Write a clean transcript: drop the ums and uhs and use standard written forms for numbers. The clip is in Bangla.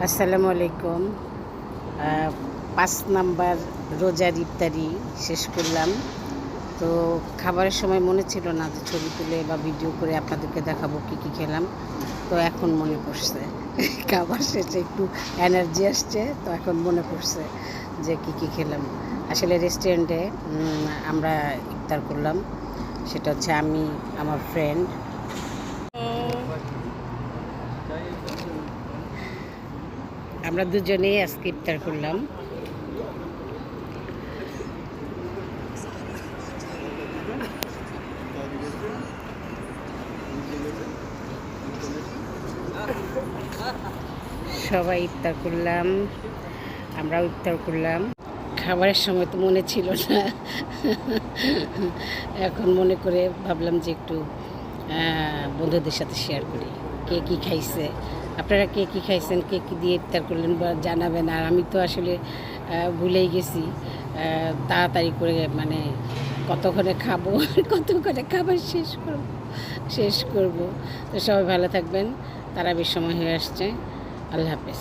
আসসালামু আলাইকুম। ৫ নাম্বার রোজার ইফতারি শেষ করলাম। তো খাবারের সময় মনে ছিল না যে ছবি তুলে বা ভিডিও করে আপনাদেরকে দেখাবো কী কী খেলাম। তো এখন মনে পড়ছে খাবার শেষে একটু এনার্জি আসছে, তো এখন মনে পড়ছে যে কী কী খেলাম। আসলে রেস্টুরেন্টে আমরা ইফতার করলাম, সেটা হচ্ছে আমি, আমার ফ্রেন্ড, আমরা দুজনেই আজকে ইফতার করলাম। সবাই ইফতার করলাম, আমরাও ইফতার করলাম। খাবারের সময় তো মনে ছিল না, এখন মনে করে ভাবলাম যে একটু বন্ধুদের সাথে শেয়ার করি কে কী খাইছে। আপনারা কে কী খাইছেন, কে কী দিয়ে ইফতার করলেন বা জানাবেন। আর আমি তো আসলে ভুলেই গেছি, তাড়াতাড়ি করে মানে কতক্ষণে খাবো কতক্ষণে খাবার শেষ করব। তো সবাই ভালো থাকবেন, তারাবির সময় হয়ে আসছে। আল্লাহ হাফেজ।